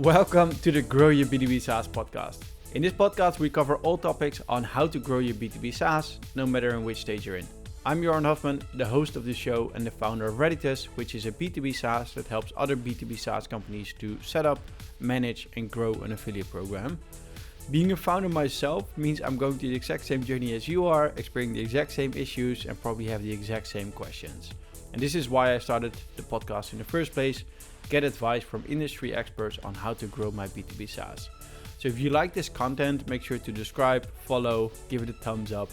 Welcome to the Grow Your B2B SaaS podcast. In this podcast, we cover all topics on how to grow your B2B SaaS, no matter in which stage you're in. I'm Joran Hoffman, the host of the show and the founder of Redditus, which is a B2B SaaS that helps other B2B SaaS companies to set up, manage, and grow an affiliate program. Being a founder myself means I'm going through the exact same journey as you are, experiencing the exact same issues, and probably have the exact same questions. And this is why I started the podcast in the first place. Get advice from industry experts on how to grow my B2B SaaS. So if you like this content, make sure to subscribe, follow, give it a thumbs up.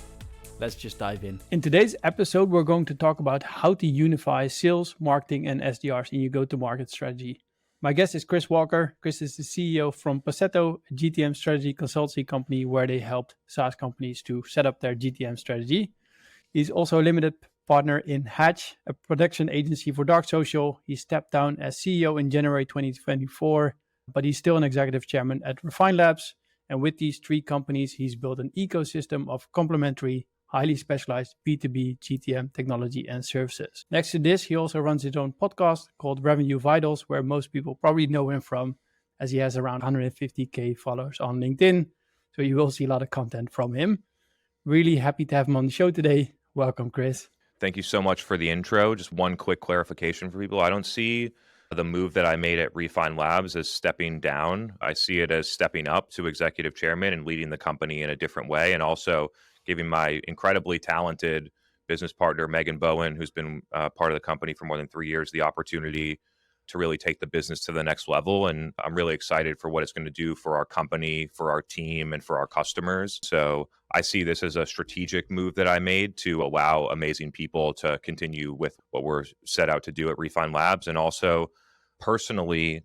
Let's just dive in. In today's episode, we're going to talk about how to unify sales, marketing, and SDRs in your go-to-market strategy. My guest is Chris Walker. Chris is the CEO from Passetto, a GTM strategy consultancy company where they helped SaaS companies to set up their GTM strategy. He's also a limited partner in Hatch, a production agency for dark social. He stepped down as CEO in January 2024, but he's still an executive chairman at Refine Labs. And with these three companies, he's built an ecosystem of complementary, highly specialized B2B GTM technology and services. Next to this, he also runs his own podcast called Revenue Vitals, where most people probably know him from, as he has around 150k followers on LinkedIn. So you will see a lot of content from him. Really happy to have him on the show today. Welcome, Chris. Thank you so much for the intro. Just one quick clarification for people. I don't see the move that I made at Refine Labs as stepping down. I see it as stepping up to executive chairman and leading the company in a different way, and also giving my incredibly talented business partner, Megan Bowen, who's been part of the company for more than 3 years, the opportunity to really take the business to the next level. And I'm really excited for what it's going to do for our company, for our team, and for our customers. So I see this as a strategic move that I made to allow amazing people to continue with what we're set out to do at Refine Labs. And also personally,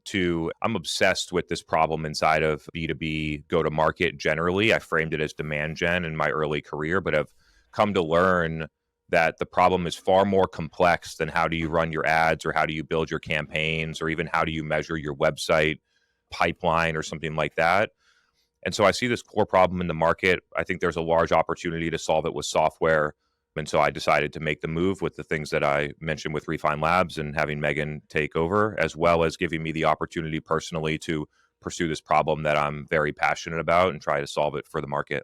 I'm obsessed with this problem inside of B2B go-to-market generally. I framed it as demand gen in my early career, but I've come to learn that the problem is far more complex than how do you run your ads or how do you build your campaigns or even how do you measure your website pipeline or something like that. And so I see this core problem in the market. I think there's a large opportunity to solve it with software. And so I decided to make the move with the things that I mentioned with Refine Labs and having Megan take over, as well as giving me the opportunity personally to pursue this problem that I'm very passionate about and try to solve it for the market.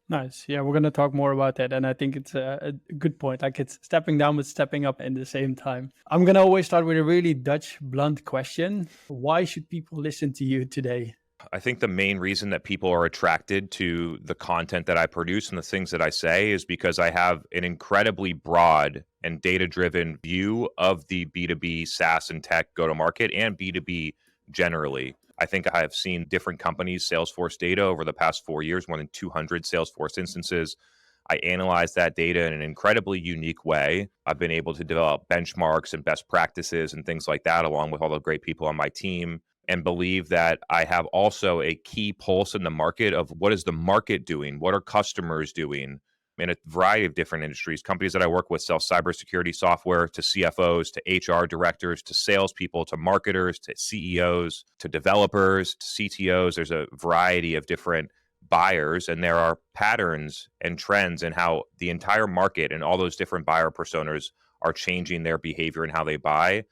Nice. Yeah, we're going to talk more about that. And I think it's a good point. Like it's stepping down, but stepping up in the same time. I'm going to always start with a really Dutch blunt question. Why should people listen to you today? I think the main reason that people are attracted to the content that I produce and the things that I say is because I have an incredibly broad and data-driven view of the B2B SaaS and tech go-to-market and B2B generally. I think I have seen different companies' Salesforce data over the past 4 years, more than 200 Salesforce instances. I analyze that data in an incredibly unique way. I've been able to develop benchmarks and best practices and things like that, along with all the great people on my team, and believe that I have also a key pulse in the market of what is the market doing? What are customers doing? In a variety of different industries. Companies that I work with sell cybersecurity software to CFOs, to HR directors, to salespeople, to marketers, to CEOs, to developers, to CTOs. There's a variety of different buyers, and there are patterns and trends in how the entire market and all those different buyer personas are changing their behavior and how they buy.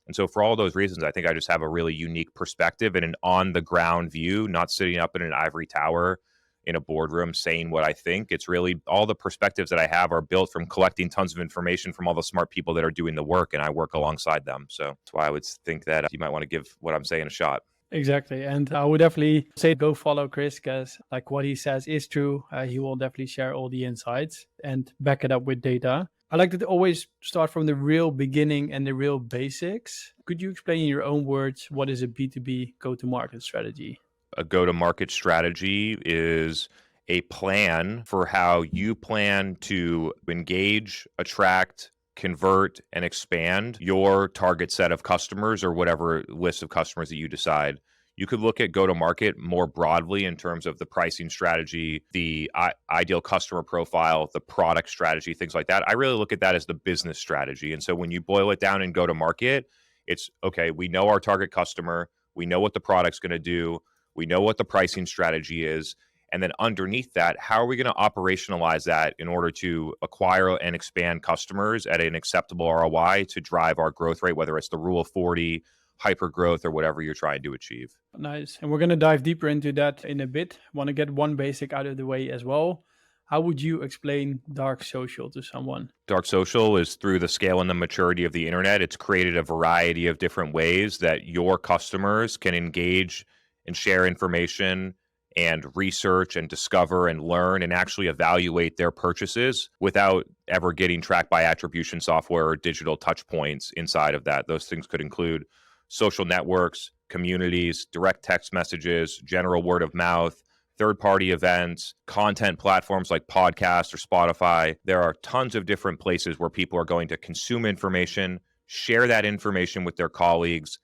And so for all those reasons, I think I just have a really unique perspective and an on-the-ground view, not sitting up in an ivory tower in a boardroom saying what I think. It's really all the perspectives that I have are built from collecting tons of information from all the smart people that are doing the work, and I work alongside them. So that's why I would think that you might want to give what I'm saying a shot. Exactly. And I would definitely say go follow Chris because like what he says is true. He will definitely share all the insights and back it up with data. I like to always start from the real beginning and the real basics. Could you explain in your own words, what is a B2B go-to-market strategy? A go-to-market strategy is a plan for how you plan to engage, attract, convert, and expand your target set of customers or whatever list of customers that you decide. You could look at go-to-market more broadly in terms of the pricing strategy, the ideal customer profile, the product strategy, things like that. I really look at that as the business strategy. And so when you boil it down in go-to-market, it's, okay, we know our target customer, we know what the product's going to do, we know what the pricing strategy is, and then underneath that, how are we going to operationalize that in order to acquire and expand customers at an acceptable ROI to drive our growth rate, whether it's the rule of 40, hyper growth or whatever you're trying to achieve. Nice. And we're going to dive deeper into that in a bit. Want to get one basic out of the way as well. How would you explain dark social to someone? Dark social is through the scale and the maturity of the internet. It's created a variety of different ways that your customers can engage and share information and research and discover and learn and actually evaluate their purchases without ever getting tracked by attribution software or digital touch points inside of that. Those things could include social networks, communities, direct text messages, general word of mouth, third-party events, content platforms like podcasts or Spotify. There are tons of different places where people are going to consume information, share that information with their colleagues,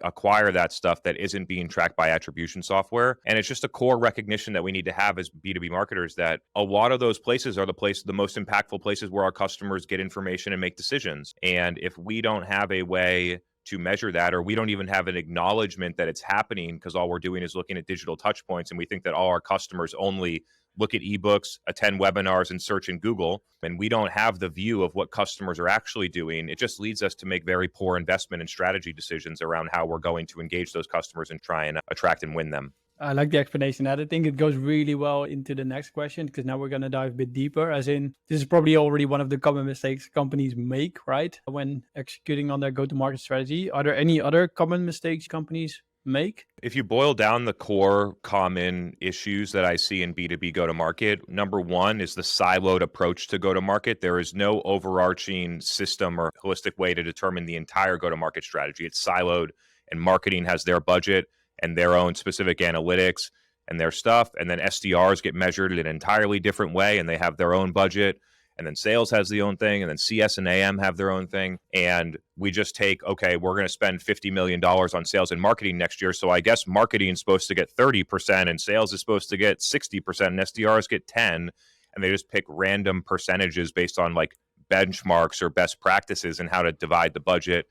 acquire that stuff that isn't being tracked by attribution software. And it's just a core recognition that we need to have as B2B marketers that a lot of those places are the most impactful places where our customers get information and make decisions. And if we don't have a way to measure that, or we don't even have an acknowledgement that it's happening because all we're doing is looking at digital touch points and we think that all our customers only look at ebooks, attend webinars, and search in Google, and we don't have the view of what customers are actually doing, it just leads us to make very poor investment and strategy decisions around how we're going to engage those customers and try and attract and win them. I like the explanation. I think it goes really well into the next question, because now we're going to dive a bit deeper, as in this is probably already one of the common mistakes companies make, right? When executing on their go-to-market strategy. Are there any other common mistakes companies make? If you boil down the core common issues that I see in B2B go-to-market, number one is the siloed approach to go-to-market. There is no overarching system or holistic way to determine the entire go-to-market strategy. It's siloed, and marketing has their budget and their own specific analytics and their stuff. And then SDRs get measured in an entirely different way, and they have their own budget. And then sales has the own thing, and then CS and AM have their own thing. And we just take, okay, we're going to spend $50 million on sales and marketing next year. So I guess marketing is supposed to get 30% and sales is supposed to get 60% and SDRs get 10. And they just pick random percentages based on like benchmarks or best practices and how to divide the budget.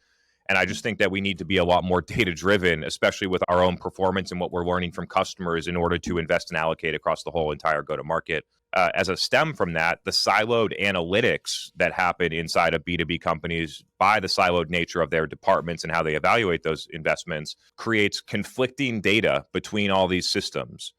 And I just think that we need to be a lot more data-driven, especially with our own performance and what we're learning from customers in order to invest and allocate across the whole entire go-to-market. As a stem from that, the siloed analytics that happen inside of B2B companies by the siloed nature of their departments and how they evaluate those investments creates conflicting data between all these systems.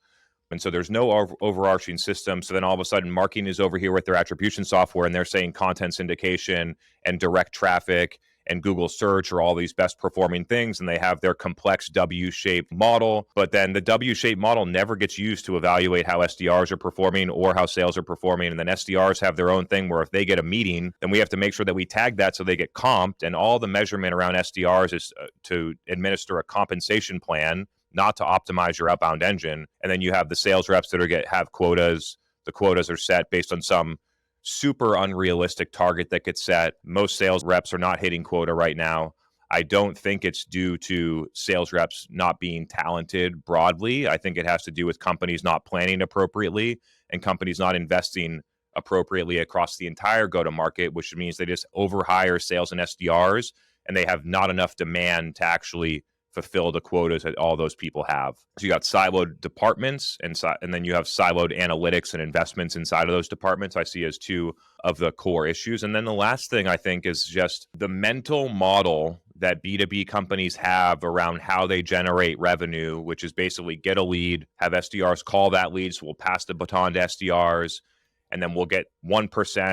And so there's no overarching system. So then all of a sudden marketing is over here with their attribution software and they're saying content syndication and direct traffic and Google search are all these best performing things, and they have their complex W-shaped model. But then the W-shaped model never gets used to evaluate how SDRs are performing or how sales are performing. And then SDRs have their own thing where if they get a meeting, then we have to make sure that we tag that so they get comped. And all the measurement around SDRs is to administer a compensation plan, not to optimize your outbound engine. And then you have the sales reps that have quotas. The quotas are set based on some super unrealistic target that gets set. Most sales reps are not hitting quota right now. I don't think it's due to sales reps not being talented broadly. I think it has to do with companies not planning appropriately and companies not investing appropriately across the entire go-to-market, which means they just overhire sales and SDRs and they have not enough demand to actually fulfill the quotas that all those people have. So you got siloed departments and then you have siloed analytics and investments inside of those departments, I see as two of the core issues. And then the last thing I think is just the mental model that B2B companies have around how they generate revenue, which is basically get a lead, have SDRs call that lead, so we'll pass the baton to SDRs, and then we'll get 1%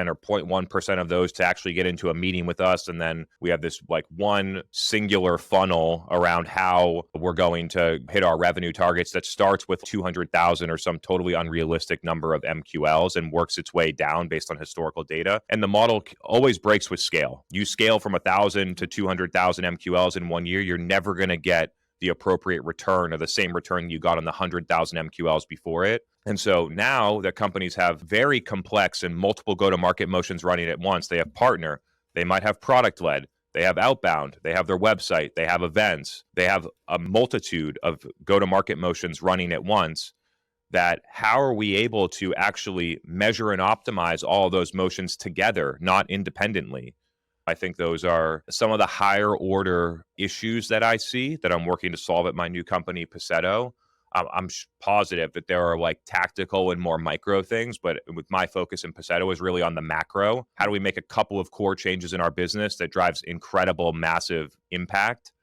or 0.1% of those to actually get into a meeting with us. And then we have this like one singular funnel around how we're going to hit our revenue targets that starts with 200,000 or some totally unrealistic number of MQLs and works its way down based on historical data. And the model always breaks with scale. You scale from 1,000 to 200,000 MQLs in 1 year, you're never going to get the appropriate return or the same return you got on the 100,000 MQLs before it. And so now that companies have very complex and multiple go-to-market motions running at once, they have partner, they might have product-led, they have outbound, they have their website, they have events, they have a multitude of go-to-market motions running at once, that how are we able to actually measure and optimize all of those motions together, not independently? I think those are some of the higher order issues that I see that I'm working to solve at my new company, Passetto. I'm positive that there are like tactical and more micro things, but with my focus in Passetto is really on the macro. How do we make a couple of core changes in our business that drives incredible, massive impact?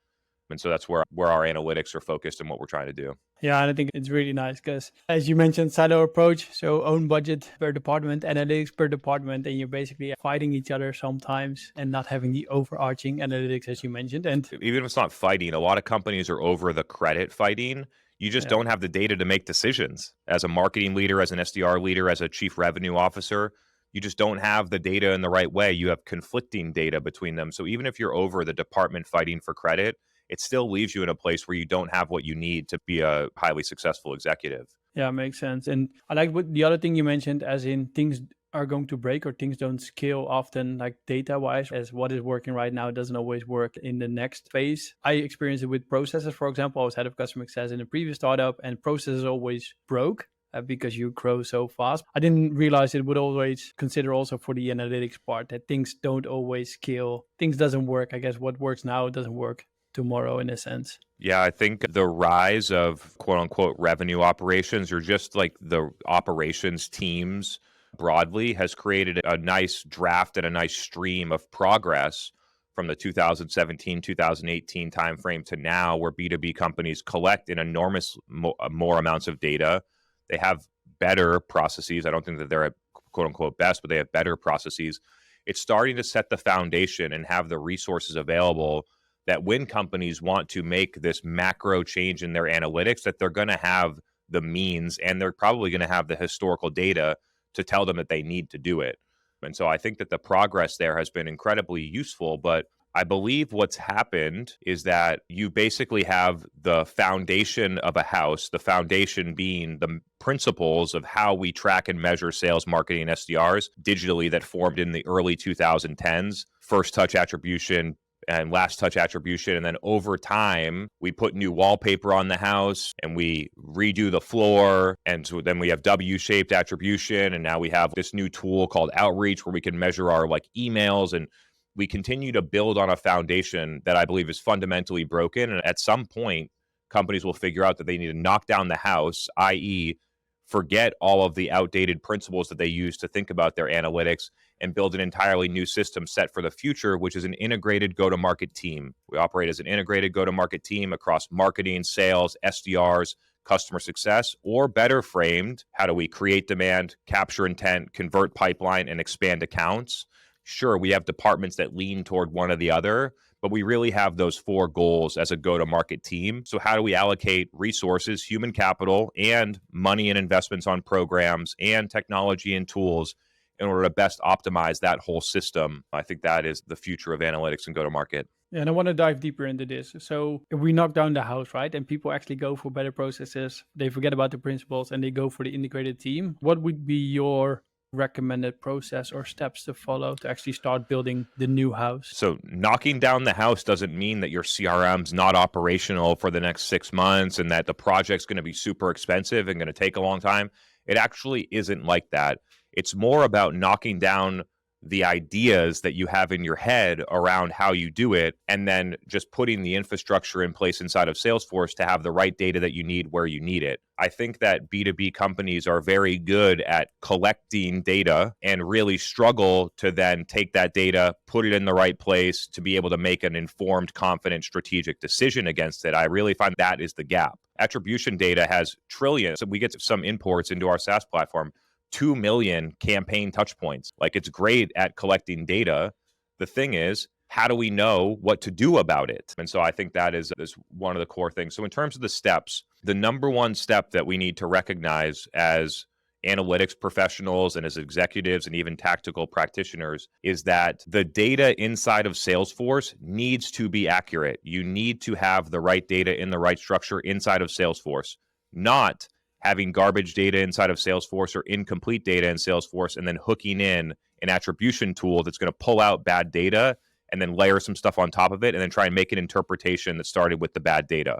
And so that's where our analytics are focused and what we're trying to do. Yeah, and I think it's really nice because, as you mentioned, silo approach, so own budget per department, analytics per department, and you're basically fighting each other sometimes and not having the overarching analytics, as you mentioned. And even if it's not fighting, a lot of companies are over the credit fighting. You just don't have the data to make decisions. As a marketing leader, as an SDR leader, as a chief revenue officer, you just don't have the data in the right way. You have conflicting data between them. So even if you're over the department fighting for credit, it still leaves you in a place where you don't have what you need to be a highly successful executive. Yeah, makes sense. And I like what the other thing you mentioned, as in things are going to break or things don't scale often, like data wise, as what is working right now doesn't always work in the next phase. I experienced it with processes. For example, I was head of customer success in a previous startup, and processes always broke because you grow so fast. I didn't realize it would always consider also for the analytics part that things don't always scale. Things doesn't work. I guess what works now doesn't work tomorrow in a sense. Yeah, I think the rise of quote unquote revenue operations, or just like the operations teams broadly, has created a nice draft and a nice stream of progress from the 2017, 2018 timeframe to now, where B2B companies collect an enormous more amounts of data. They have better processes. I don't think that they're at quote unquote best, but they have better processes. It's starting to set the foundation and have the resources available that when companies want to make this macro change in their analytics, that they're going to have the means, and they're probably going to have the historical data to tell them that they need to do it. And so I think that the progress there has been incredibly useful. But I believe what's happened is that you basically have the foundation of a house, the foundation being the principles of how we track and measure sales, marketing, and SDRs digitally that formed in the early 2010s, first touch attribution, and last touch attribution. And then over time, we put new wallpaper on the house and we redo the floor. And so then we have W-shaped attribution. And now we have this new tool called Outreach where we can measure our like emails. And we continue to build on a foundation that I believe is fundamentally broken. And at some point, companies will figure out that they need to knock down the house, i.e., forget all of the outdated principles that they use to think about their analytics, and build an entirely new system set for the future, which is an integrated go-to-market team. We operate as an integrated go-to-market team across marketing, sales, SDRs, customer success, or better framed, how do we create demand, capture intent, convert pipeline, and expand accounts? Sure, we have departments that lean toward one or the other, but we really have those four goals as a go-to-market team. So how do we allocate resources, human capital, and money and investments on programs and technology and tools in order to best optimize that whole system? I think that is the future of analytics and go-to-market. Yeah, and I want to dive deeper into this. So if we knock down the house, right, and people actually go for better processes, they forget about the principles and they go for the integrated team, what would be your recommended process or steps to follow to actually start building the new house? So knocking down the house doesn't mean that your CRM's not operational for the next 6 months and that the project's going to be super expensive and going to take a long time. It actually isn't like that. It's more about knocking down the ideas that you have in your head around how you do it, and then just putting the infrastructure in place inside of Salesforce to have the right data that you need where you need it. I think that B2B companies are very good at collecting data and really struggle to then take that data, put it in the right place to be able to make an informed, confident, strategic decision against it. I really find that is the gap. Attribution data has trillions. So we get some imports into our SaaS platform. 2 million campaign touch points. Like, it's great at collecting data. The thing is, how do we know what to do about it? And so I think that is one of the core things. So in terms of the steps, the number one step that we need to recognize as analytics professionals and as executives and even tactical practitioners is that the data inside of Salesforce needs to be accurate. You need to have the right data in the right structure inside of Salesforce, not having garbage data inside of Salesforce or incomplete data in Salesforce and then hooking in an attribution tool that's going to pull out bad data and then layer some stuff on top of it and then try and make an interpretation that started with the bad data.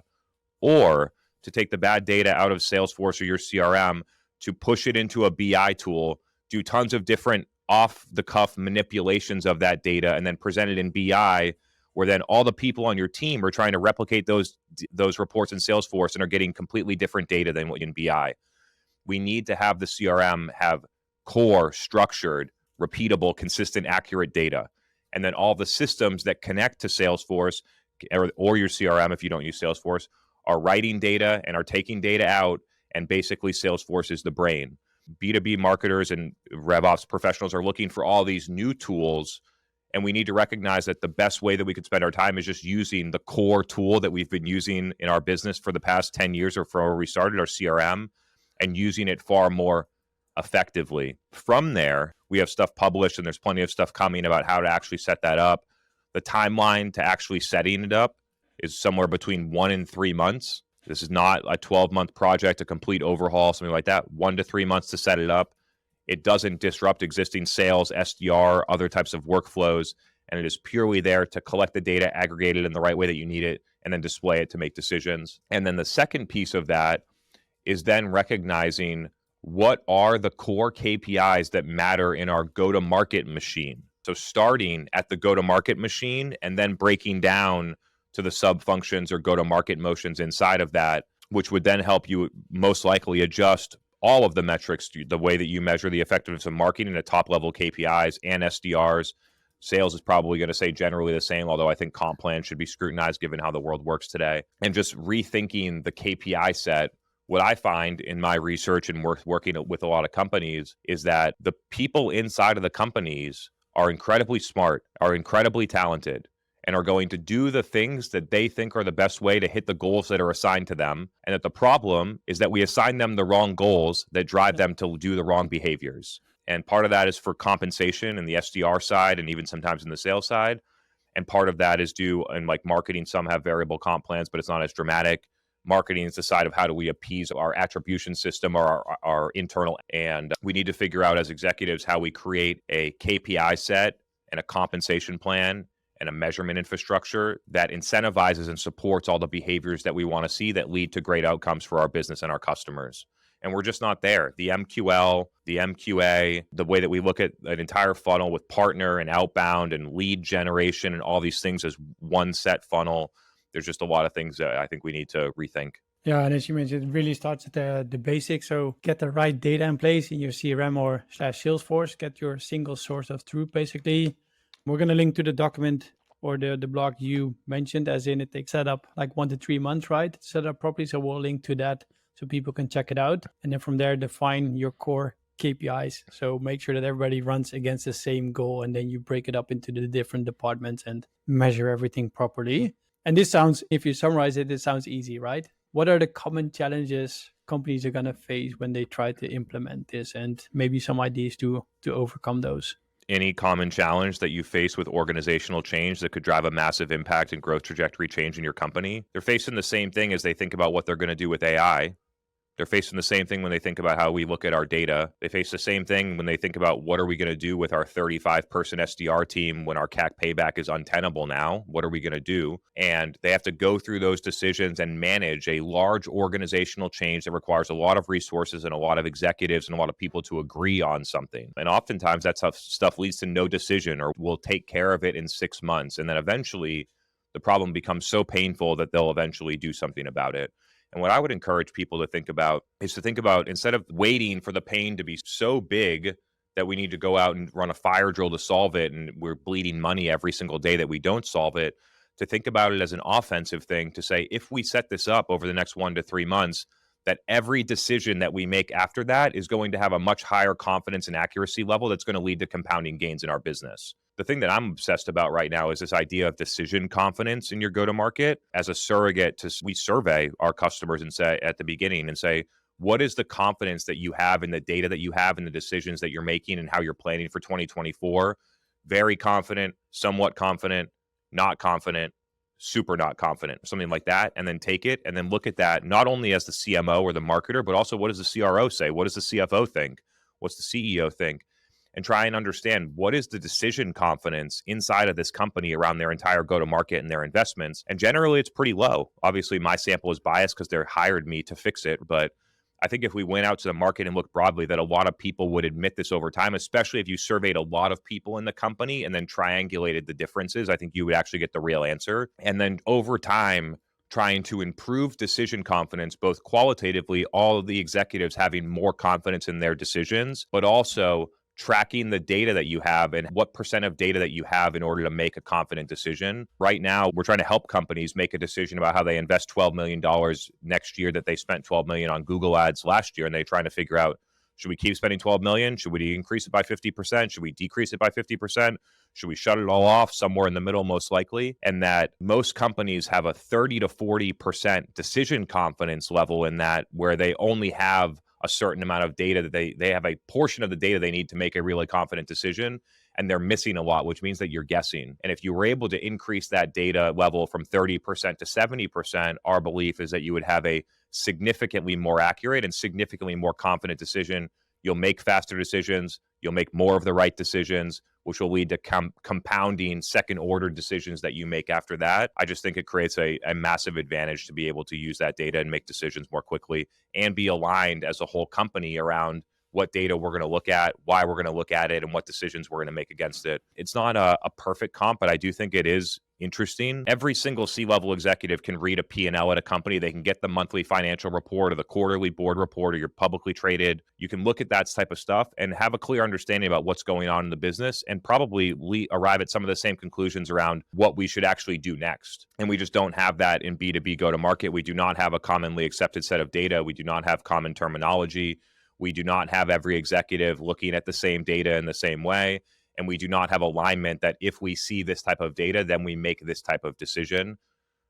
Or to take the bad data out of Salesforce or your CRM, to push it into a BI tool, do tons of different off-the-cuff manipulations of that data, and then present it in BI, where then all the people on your team are trying to replicate those reports in Salesforce and are getting completely different data than what in BI. We need to have the CRM have core, structured, repeatable, consistent, accurate data. And then all the systems that connect to Salesforce or your CRM if you don't use Salesforce, are writing data and are taking data out, and basically Salesforce is the brain. B2B marketers and RevOps professionals are looking for all these new tools, and we need to recognize that the best way that we could spend our time is just using the core tool that we've been using in our business for the past 10 years or from where we started, our CRM, and using it far more effectively. From there, we have stuff published, and there's plenty of stuff coming about how to actually set that up. The timeline to actually setting it up is somewhere between 1 and 3 months. This is not a 12-month project, a complete overhaul, something like that. 1 to 3 months to set it up. It doesn't disrupt existing sales, SDR, other types of workflows, and it is purely there to collect the data, aggregate it in the right way that you need it, and then display it to make decisions. And then the second piece of that is then recognizing what are the core KPIs that matter in our go-to-market machine. So starting at the go-to-market machine and then breaking down to the sub-functions or go-to-market motions inside of that, which would then help you most likely adjust all of the metrics, the way that you measure the effectiveness of marketing at top-level KPIs and SDRs. Sales is probably going to say generally the same, although I think comp plan should be scrutinized given how the world works today. And just rethinking the KPI set. What I find in my research and working with a lot of companies is that the people inside of the companies are incredibly smart, are incredibly talented, and are going to do the things that they think are the best way to hit the goals that are assigned to them. And that the problem is that we assign them the wrong goals that drive them to do the wrong behaviors. And part of that is for compensation in the SDR side and even sometimes in the sales side. And part of that is due in like marketing. Some have variable comp plans, but it's not as dramatic. Marketing is the side of how do we appease our attribution system or our internal. And we need to figure out as executives how we create a KPI set and a compensation plan and a measurement infrastructure that incentivizes and supports all the behaviors that we want to see that lead to great outcomes for our business and our customers. And we're just not there. The MQL, the MQA, the way that we look at an entire funnel with partner and outbound and lead generation and all these things as one set funnel. There's just a lot of things that I think we need to rethink. Yeah, and as you mentioned, it really starts at the basics. So get the right data in place in your CRM or /Salesforce. Get your single source of truth, basically. We're going to link to the document or the blog you mentioned, as in it takes set up like 1 to 3 months, right? Set up properly. So we'll link to that so people can check it out. And then from there, define your core KPIs. So make sure that everybody runs against the same goal. And then you break it up into the different departments and measure everything properly. And this sounds, if you summarize it, it sounds easy, right? What are the common challenges companies are going to face when they try to implement this, and maybe some ideas to overcome those? Any common challenge that you face with organizational change that could drive a massive impact and growth trajectory change in your company? They're facing the same thing as they think about what they're going to do with AI. They're facing the same thing when they think about how we look at our data. They face the same thing when they think about what are we going to do with our 35-person SDR team when our CAC payback is untenable now? What are we going to do? And they have to go through those decisions and manage a large organizational change that requires a lot of resources and a lot of executives and a lot of people to agree on something. And oftentimes that stuff leads to no decision, or we'll take care of it in 6 months. And then eventually the problem becomes so painful that they'll eventually do something about it. And what I would encourage people to think about is to think about, instead of waiting for the pain to be so big that we need to go out and run a fire drill to solve it, and we're bleeding money every single day that we don't solve it, to think about it as an offensive thing, to say, if we set this up over the next 1 to 3 months, that every decision that we make after that is going to have a much higher confidence and accuracy level that's going to lead to compounding gains in our business. The thing that I'm obsessed about right now is this idea of decision confidence in your go-to-market as a surrogate to, we survey our customers and say at the beginning and say, what is the confidence that you have in the data that you have and the decisions that you're making and how you're planning for 2024? Very confident, somewhat confident, not confident, super not confident, something like that. And then take it and then look at that not only as the CMO or the marketer, but also what does the CRO say? What does the CFO think? What's the CEO think? And try and understand what is the decision confidence inside of this company around their entire go-to-market and their investments. And generally, it's pretty low. Obviously, my sample is biased because they hired me to fix it. But I think if we went out to the market and looked broadly, that a lot of people would admit this over time, especially if you surveyed a lot of people in the company and then triangulated the differences. I think you would actually get the real answer. And then over time, trying to improve decision confidence, both qualitatively, all of the executives having more confidence in their decisions, but also tracking the data that you have and what percent of data that you have in order to make a confident decision. Right now, we're trying to help companies make a decision about how they invest $12 million next year that they spent $12 million on Google ads last year. And they're trying to figure out, should we keep spending $12 million? Should we increase it by 50%? Should we decrease it by 50%? Should we shut it all off? Somewhere in the middle, most likely. And that most companies have a 30 to 40% decision confidence level in that, where they only have a certain amount of data that they have a portion of the data they need to make a really confident decision, and they're missing a lot, which means that you're guessing. And if you were able to increase that data level from 30% to 70%, our belief is that you would have a significantly more accurate and significantly more confident decision. You'll make faster decisions. You'll make more of the right decisions, which will lead to compounding second order decisions that you make after that. I just think it creates a massive advantage to be able to use that data and make decisions more quickly and be aligned as a whole company around what data we're going to look at, why we're going to look at it, and what decisions we're going to make against it. It's not a perfect comp, but I do think it is interesting. Every single C-level executive can read a P&L at a company. They can get the monthly financial report or the quarterly board report, or you're publicly traded. You can look at that type of stuff and have a clear understanding about what's going on in the business and probably arrive at some of the same conclusions around what we should actually do next. And we just don't have that in B2B go-to-market. We do not have a commonly accepted set of data. We do not have common terminology. We do not have every executive looking at the same data in the same way. And we do not have alignment that if we see this type of data, then we make this type of decision.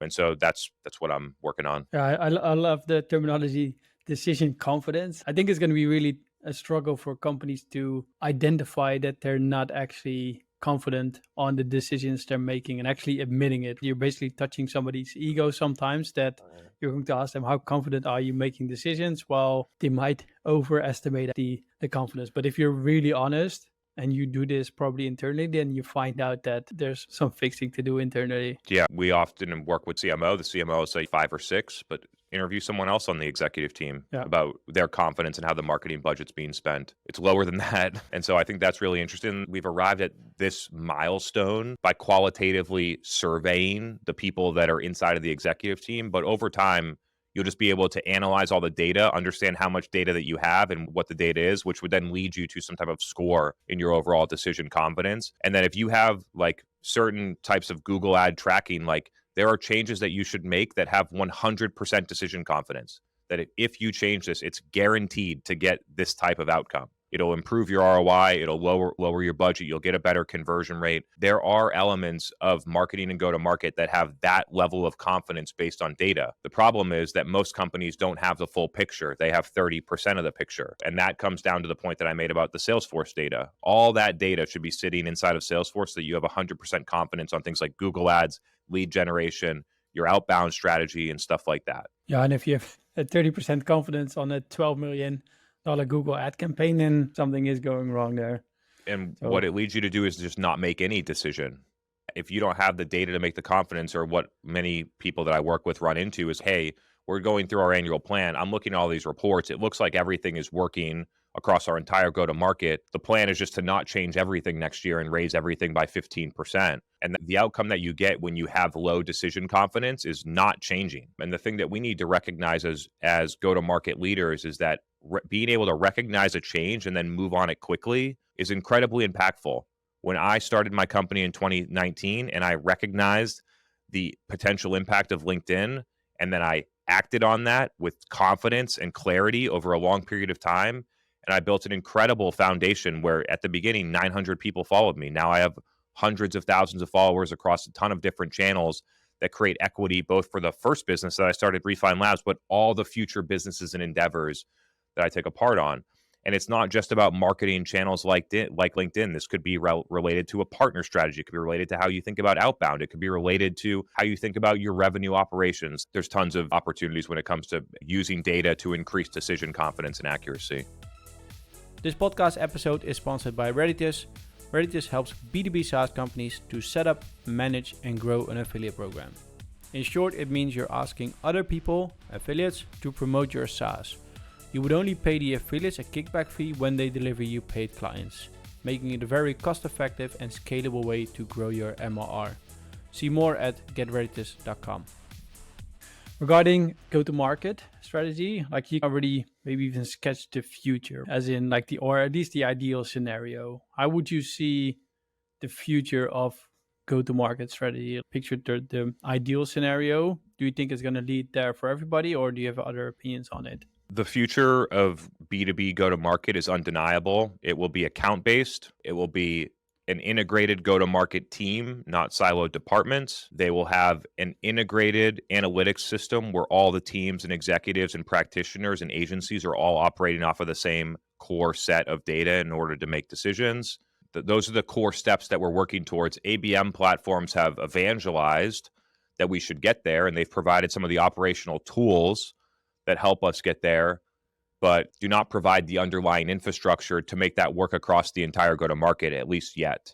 And so that's what I'm working on. Yeah, I love the terminology decision confidence. I think it's going to be really a struggle for companies to identify that they're not actually confident on the decisions they're making and actually admitting it. You're basically touching somebody's ego sometimes, that you're going to ask them, how confident are you making decisions? Well, they might overestimate the confidence. But if you're really honest and you do this probably internally, then you find out that there's some fixing to do internally. Yeah, we often work with CMO. The CMO will say 5 or 6, but interview someone else on the executive team about their confidence and how the marketing budget's being spent. It's lower than that. And so I think that's really interesting. We've arrived at this milestone by qualitatively surveying the people that are inside of the executive team. But over time, you'll just be able to analyze all the data, understand how much data that you have and what the data is, which would then lead you to some type of score in your overall decision confidence. And then if you have like certain types of Google ad tracking, like there are changes that you should make that have 100% decision confidence, that if you change this, it's guaranteed to get this type of outcome. It'll improve your ROI. It'll lower your budget. You'll get a better conversion rate. There are elements of marketing and go-to-market that have that level of confidence based on data. The problem is that most companies don't have the full picture. They have 30% of the picture. And that comes down to the point that I made about the Salesforce data. All that data should be sitting inside of Salesforce so that you have 100% confidence on things like Google Ads, lead generation, your outbound strategy, and stuff like that. Yeah, and if you have a 30% confidence on a $12 million Google ad campaign, then something is going wrong there. And what it leads you to do is just not make any decision. If you don't have the data to make the confidence, or what many people that I work with run into is, hey, we're going through our annual plan. I'm looking at all these reports. It looks like everything is working across our entire go-to-market. The plan is just to not change everything next year and raise everything by 15%. And the outcome that you get when you have low decision confidence is not changing. And the thing that we need to recognize as go-to-market leaders is that being able to recognize a change and then move on it quickly is incredibly impactful. When I started my company in 2019 and I recognized the potential impact of LinkedIn, and then I acted on that with confidence and clarity over a long period of time, and I built an incredible foundation where at the beginning, 900 people followed me. Now I have hundreds of thousands of followers across a ton of different channels that create equity, both for the first business that I started, Refine Labs, but all the future businesses and endeavors that I take a part on. And it's not just about marketing channels like LinkedIn. This could be related to a partner strategy. It could be related to how you think about outbound. It could be related to how you think about your revenue operations. There's tons of opportunities when it comes to using data to increase decision confidence and accuracy. This podcast episode is sponsored by Reditus. Reditus helps B2B SaaS companies to set up, manage, and grow an affiliate program. In short, it means you're asking other people, affiliates, to promote your SaaS. You would only pay the affiliates a kickback fee when they deliver you paid clients, making it a very cost-effective and scalable way to grow your MRR. See more at getreditus.com. Regarding go-to-market strategy, like you already maybe even sketched the future, as in like or at least the ideal scenario. How would you see the future of go-to-market strategy? Picture the ideal scenario. Do you think it's going to lead there for everybody, or do you have other opinions on it? The future of B2B go-to-market is undeniable. It will be account-based. It will be an integrated go-to-market team, not siloed departments. They will have an integrated analytics system where all the teams and executives and practitioners and agencies are all operating off of the same core set of data in order to make decisions. Those are the core steps that we're working towards. ABM platforms have evangelized that we should get there, and they've provided some of the operational tools that help us get there, but do not provide the underlying infrastructure to make that work across the entire go-to-market, at least yet.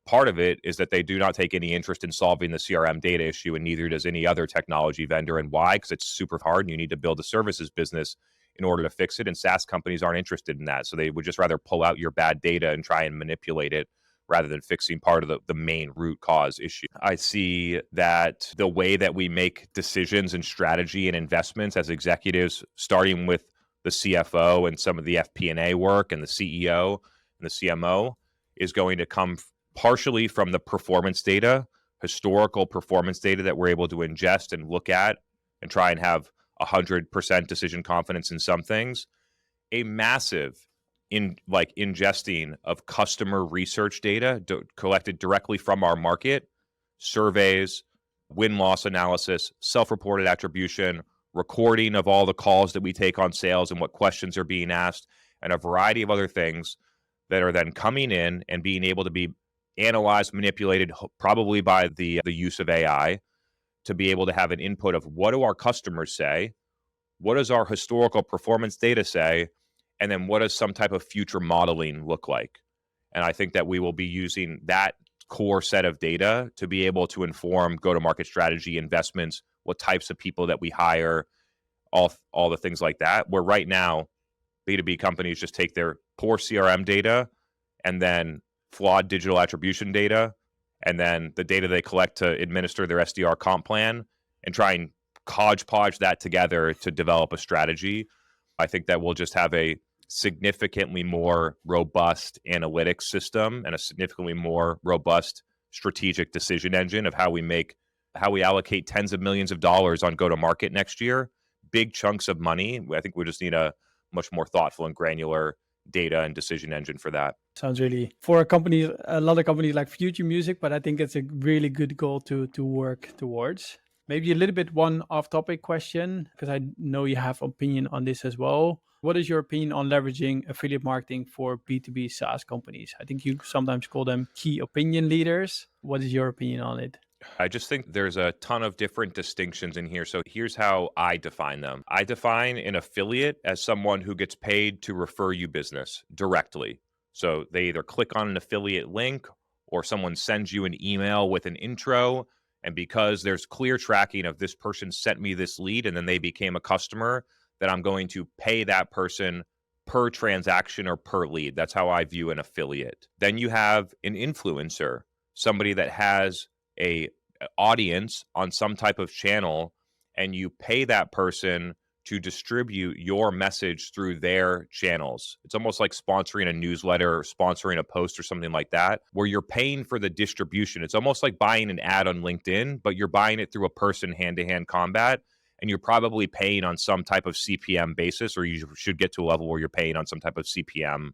Part of it is that they do not take any interest in solving the CRM data issue, and neither does any other technology vendor. And why? Because it's super hard, and you need to build a services business in order to fix it, and SaaS companies aren't interested in that. So they would just rather pull out your bad data and try and manipulate it rather than fixing part of the main root cause issue. I see that the way that we make decisions and strategy and investments as executives, starting with the CFO and some of the FP&A work and the CEO and the CMO, is going to come partially from the performance data, historical performance data that we're able to ingest and look at and try and have 100% decision confidence in some things. A massive ingesting of customer research data collected directly from our market, surveys, win-loss analysis, self-reported attribution, recording of all the calls that we take on sales and what questions are being asked, and a variety of other things that are then coming in and being able to be analyzed, manipulated, probably by the use of AI, to be able to have an input of what do our customers say, what does our historical performance data say, and then what does some type of future modeling look like? And I think that we will be using that core set of data to be able to inform go-to-market strategy, investments, what types of people that we hire, all the things like that. Where right now, B2B companies just take their poor CRM data and then flawed digital attribution data, and then the data they collect to administer their SDR comp plan and try and hodgepodge that together to develop a strategy. I think that we'll just have a significantly more robust analytics system and a significantly more robust strategic decision engine of how we allocate tens of millions of dollars on go-to-market next year, big chunks of money. I think we just need a much more thoughtful and granular data and decision engine for that. Sounds really, for a company, a lot of companies like Future Music, but I think it's a really good goal to work towards. Maybe a little bit one off-topic question, because I know you have opinion on this as well. What is your opinion on leveraging affiliate marketing for B2B SaaS companies? I think you sometimes call them key opinion leaders. What is your opinion on it? I just think there's a ton of different distinctions in here. So here's how I define them. I define an affiliate as someone who gets paid to refer you business directly. So they either click on an affiliate link or someone sends you an email with an intro. And because there's clear tracking of this person sent me this lead and then they became a customer, that I'm going to pay that person per transaction or per lead. That's how I view an affiliate. Then you have an influencer, somebody that has a audience on some type of channel, and you pay that person to distribute your message through their channels. It's almost like sponsoring a newsletter or sponsoring a post or something like that, where you're paying for the distribution. It's almost like buying an ad on LinkedIn, but you're buying it through a person hand-to-hand combat, and you're probably paying on some type of CPM basis, or you should get to a level where you're paying on some type of CPM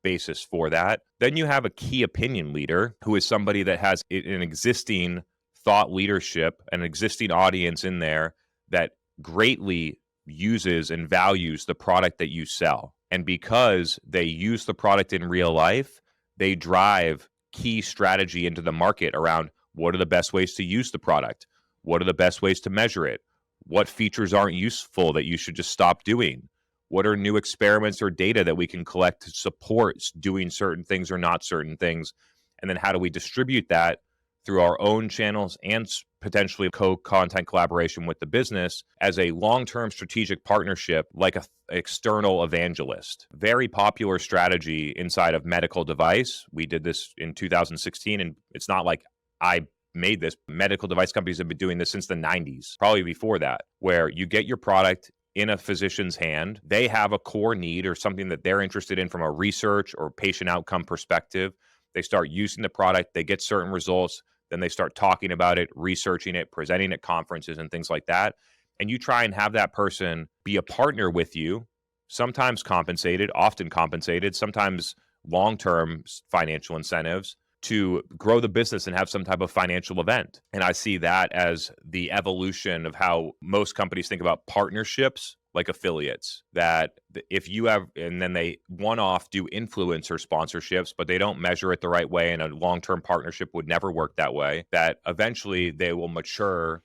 basis for that. Then you have a key opinion leader, who is somebody that has an existing thought leadership, an existing audience in there that greatly uses and values the product that you sell. And because they use the product in real life, they drive key strategy into the market around what are the best ways to use the product? What are the best ways to measure it? What features aren't useful that you should just stop doing? What are new experiments or data that we can collect to support doing certain things or not certain things? And then how do we distribute that through our own channels and potentially co-content collaboration with the business as a long-term strategic partnership, like an external evangelist? Very popular strategy inside of medical device. We did this in 2016, and it's not like I made this. Medical device companies have been doing this since the 90s, probably before that, where you get your product in a physician's hand. They have a core need or something that they're interested in from a research or patient outcome perspective. They start using the product, they get certain results, then they start talking about it, researching it, presenting at conferences and things like that. And you try and have that person be a partner with you, sometimes compensated, often compensated, sometimes long-term financial incentives to grow the business and have some type of financial event. And I see that as the evolution of how most companies think about partnerships, like affiliates, that if you have, and then they one-off do influencer sponsorships, but they don't measure it the right way, and a long-term partnership would never work that way, that eventually they will mature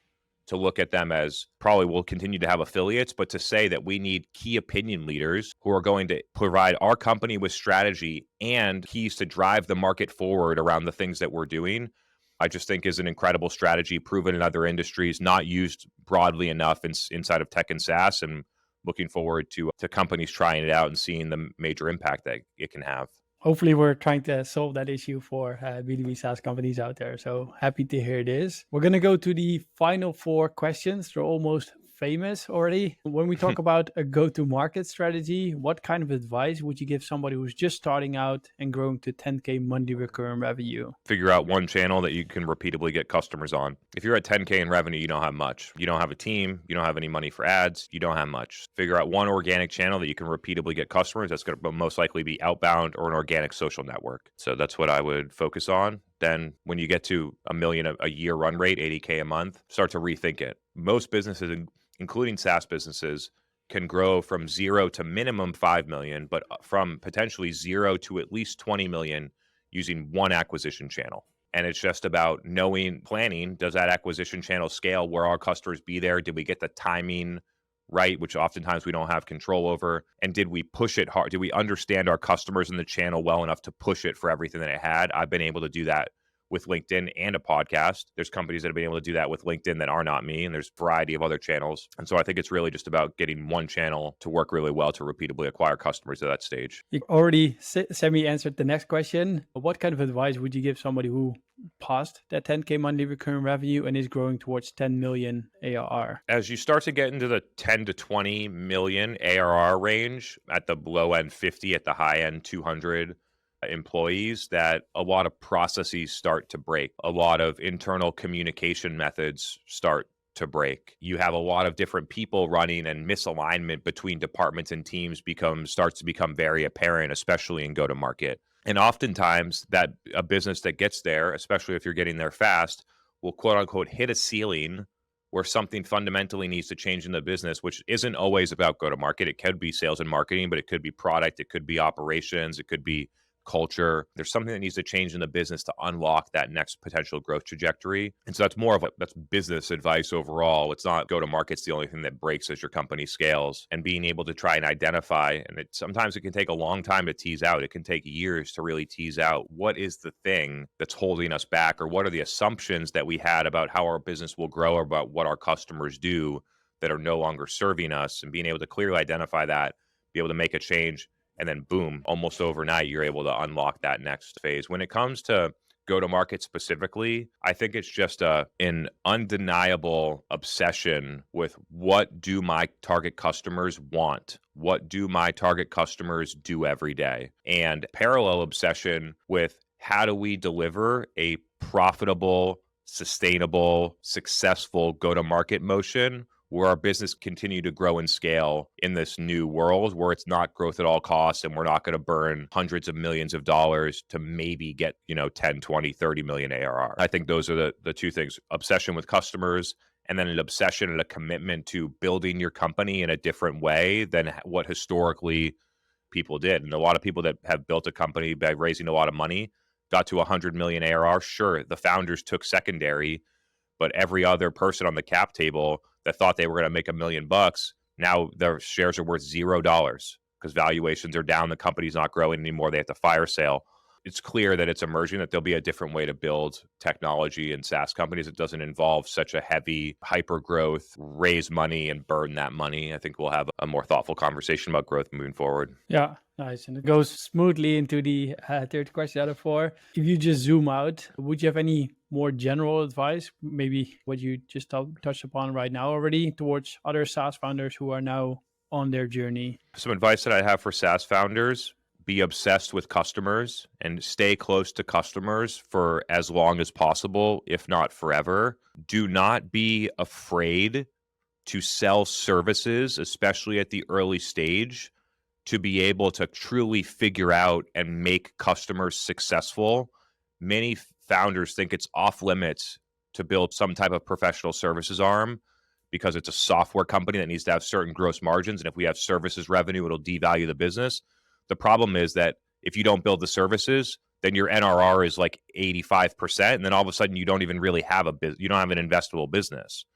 to look at them as probably will continue to have affiliates, but to say that we need key opinion leaders who are going to provide our company with strategy and keys to drive the market forward around the things that we're doing, I just think is an incredible strategy, proven in other industries, not used broadly enough inside of tech and SaaS, and looking forward to companies trying it out and seeing the major impact that it can have. Hopefully we're trying to solve that issue for B2B SaaS companies out there. So happy to hear this. We're going to go to the final 4 questions. They're almost famous already. When we talk about a go-to-market strategy, what kind of advice would you give somebody who's just starting out and growing to 10K monthly recurring revenue? Figure out one channel that you can repeatably get customers on. If you're at 10K in revenue, you don't have much. You don't have a team. You don't have any money for ads. You don't have much. Figure out one organic channel that you can repeatably get customers. That's going to most likely be outbound or an organic social network. So that's what I would focus on. Then when you get to $1 million a year run rate, 80K a month, start to rethink it. Most businesses, including SaaS businesses, can grow from 0 to minimum 5 million, but from potentially 0 to at least 20 million using one acquisition channel. And it's just about knowing, planning, does that acquisition channel scale? Where our customers be there? Did we get the timing right, which oftentimes we don't have control over? And did we push it hard? Did we understand our customers in the channel well enough to push it for everything that it had? I've been able to do that with LinkedIn and a podcast. There's companies that have been able to do that with LinkedIn that are not me, and there's a variety of other channels. And so I think it's really just about getting one channel to work really well to repeatably acquire customers at that stage. You already semi-answered the next question. What kind of advice would you give somebody who passed that 10K monthly recurring revenue and is growing towards 10 million ARR? As you start to get into the 10 to 20 million ARR range, at the low end 50, at the high end 200 employees, that a lot of processes start to break. A lot of internal communication methods start to break. You have a lot of different people running, and misalignment between departments and teams starts to become very apparent, especially in go-to-market. And oftentimes that a business that gets there, especially if you're getting there fast, will quote unquote hit a ceiling where something fundamentally needs to change in the business, which isn't always about go-to-market. It could be sales and marketing, but it could be product, it could be operations, it could be culture. There's something that needs to change in the business to unlock that next potential growth trajectory. And so that's more of that's business advice overall. It's not go-to-market's the only thing that breaks as your company scales, and being able to try and identify, and sometimes it can take a long time to tease out. It can take years to really tease out what is the thing that's holding us back, or what are the assumptions that we had about how our business will grow, or about what our customers do that are no longer serving us, and being able to clearly identify that, be able to make a change. And then boom, almost overnight, you're able to unlock that next phase. When it comes to go-to-market specifically, I think it's just an undeniable obsession with what do my target customers want? What do my target customers do every day? And parallel obsession with how do we deliver a profitable, sustainable, successful go-to-market motion where our business continue to grow and scale in this new world, where it's not growth at all costs, and we're not going to burn hundreds of millions of dollars to maybe get 10, 20, 30 million ARR. I think those are the two things: obsession with customers, and then an obsession and a commitment to building your company in a different way than what historically people did. And a lot of people that have built a company by raising a lot of money got to 100 million ARR. Sure, the founders took secondary, but every other person on the cap table that thought they were going to make $1 million, now their shares are worth $0 because valuations are down. The company's not growing anymore. They have to fire sale. it's clear that it's emerging that there'll be a different way to build technology and SaaS companies. It doesn't involve such a heavy hyper growth, raise money and burn that money. I think we'll have a more thoughtful conversation about growth moving forward. Yeah, nice. And it goes smoothly into the third question out of four. If you just zoom out, would you have any more general advice, maybe what you just touched upon right now already, towards other SaaS founders who are now on their journey? Some advice that I have for SaaS founders: be obsessed with customers and stay close to customers for as long as possible, if not forever. Do not be afraid to sell services, especially at the early stage, to be able to truly figure out and make customers successful. Many founders think it's off limits to build some type of professional services arm because it's a software company that needs to have certain gross margins. And if we have services revenue, it'll devalue the business. The problem is that if you don't build the services, then your NRR is like 85%. And then all of a sudden you don't even really have you don't have an investable business.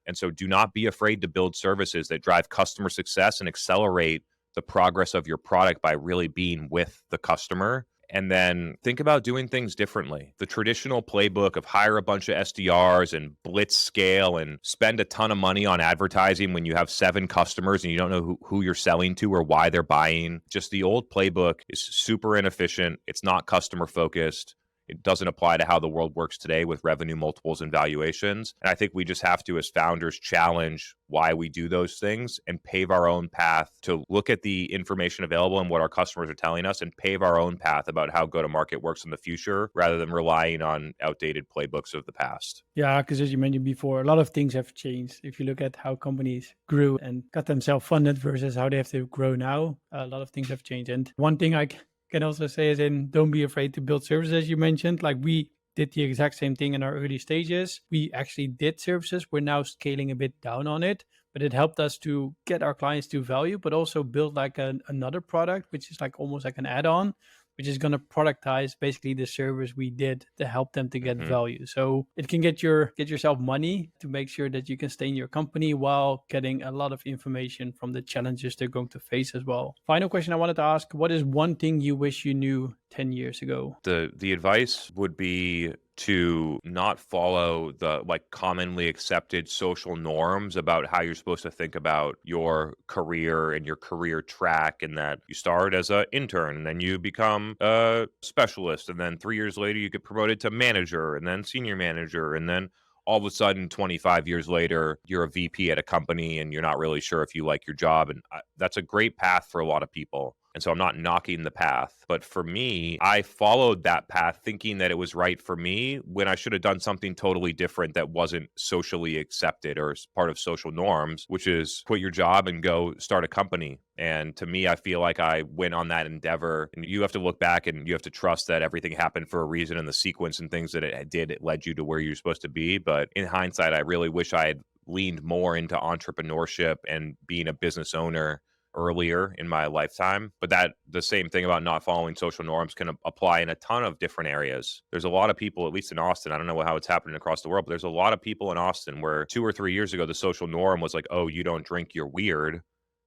And so do not be afraid to build services that drive customer success and accelerate the progress of your product by really being with the customer. And then think about doing things differently. The traditional playbook of hire a bunch of SDRs and blitz scale and spend a ton of money on advertising when you have 7 customers and you don't know who you're selling to or why they're buying. Just the old playbook is super inefficient. It's not customer focused. It doesn't apply to how the world works today with revenue multiples and valuations. And I think we just have to, as founders, challenge why we do those things and pave our own path to look at the information available and what our customers are telling us and pave our own path about how go-to-market works in the future rather than relying on outdated playbooks of the past. Yeah, because as you mentioned before, a lot of things have changed. If you look at how companies grew and got themselves funded versus how they have to grow now, a lot of things have changed. And one thing I can also say is don't be afraid to build services, as you mentioned. Like we did the exact same thing in our early stages. We actually did services. We're now scaling a bit down on it, but it helped us to get our clients to value, but also build like another product, which is like almost like an add-on, which is going to productize basically the service we did to help them to get value. So it can get yourself money to make sure that you can stay in your company while getting a lot of information from the challenges they're going to face as well. Final question I wanted to ask: what is one thing you wish you knew 10 years ago? The advice would be to not follow the commonly accepted social norms about how you're supposed to think about your career and your career track, and that you start as an intern and then you become a specialist, and then 3 years later you get promoted to manager and then senior manager, and then all of a sudden 25 years later you're a VP at a company and you're not really sure if you like your job. And that's a great path for a lot of people. And so I'm not knocking the path. But for me, I followed that path thinking that it was right for me when I should have done something totally different that wasn't socially accepted or part of social norms, which is quit your job and go start a company. And to me, I feel like I went on that endeavor. And you have to look back and you have to trust that everything happened for a reason, and the sequence and things that it led you to where you're supposed to be. But in hindsight, I really wish I had leaned more into entrepreneurship and being a business owner earlier in my lifetime. But the same thing about not following social norms can apply in a ton of different areas. There's a lot of people, at least in Austin, I don't know how it's happening across the world, but there's a lot of people in Austin where 2 or 3 years ago, the social norm was like, oh, you don't drink, you're weird.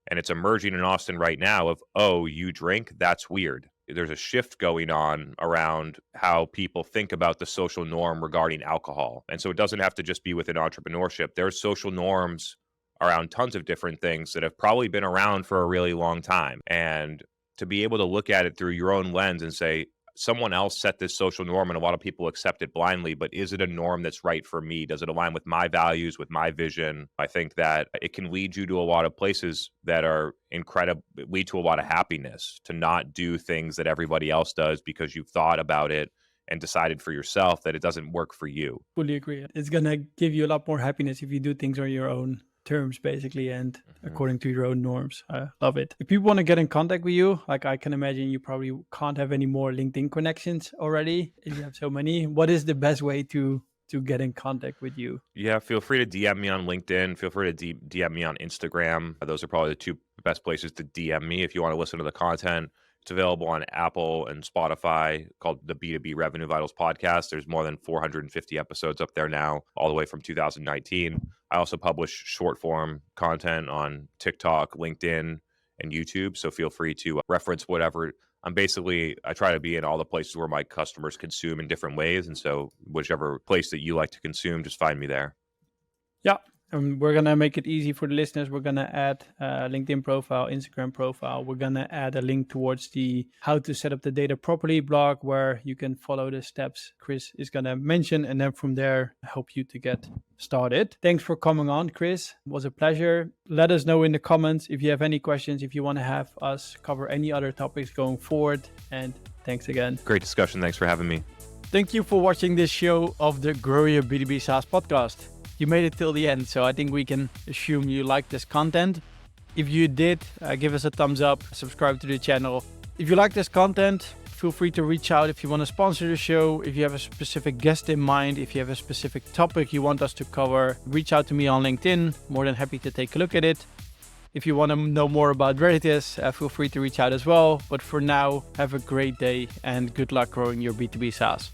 And it's emerging in Austin right now of, oh, you drink, that's weird. There's a shift going on around how people think about the social norm regarding alcohol. And so it doesn't have to just be within entrepreneurship. There's social norms around tons of different things that have probably been around for a really long time. And to be able to look at it through your own lens and say, someone else set this social norm and a lot of people accept it blindly, but is it a norm that's right for me? Does it align with my values, with my vision? I think that it can lead you to a lot of places that are incredible, lead to a lot of happiness, to not do things that everybody else does because you've thought about it and decided for yourself that it doesn't work for you. Fully agree. It's going to give you a lot more happiness if you do things on your own terms, basically, and according to your own norms. I love it. If people want to get in contact with you, like I can imagine you probably can't have any more LinkedIn connections already if you have so many. What is the best way to get in contact with you? Yeah, feel free to DM me on LinkedIn. Feel free to DM me on Instagram. Those are probably the 2 best places to DM me if you want to listen to the content. It's available on Apple and Spotify, called the B2B Revenue Vitals podcast. There's more than 450 episodes up there now, all the way from 2019. I also publish short form content on TikTok, LinkedIn, and YouTube. So feel free to reference whatever I try to be in all the places where my customers consume in different ways. And so whichever place that you like to consume, just find me there. Yeah. And we're going to make it easy for the listeners. We're going to add a LinkedIn profile, Instagram profile. We're going to add a link towards the how to set up the data properly blog where you can follow the steps Chris is going to mention. And then from there, help you to get started. Thanks for coming on, Chris. It was a pleasure. Let us know in the comments if you have any questions, if you want to have us cover any other topics going forward. And thanks again. Great discussion. Thanks for having me. Thank you for watching this show of the Grow Your B2B SaaS podcast. You made it till the end, so I think we can assume you like this content. If you did, give us a thumbs up, subscribe to the channel. If you like this content, feel free to reach out if you want to sponsor the show, if you have a specific guest in mind, if you have a specific topic you want us to cover, reach out to me on LinkedIn. More than happy to take a look at it. If you want to know more about Veritas, feel free to reach out as well. But for now, have a great day and good luck growing your B2B SaaS.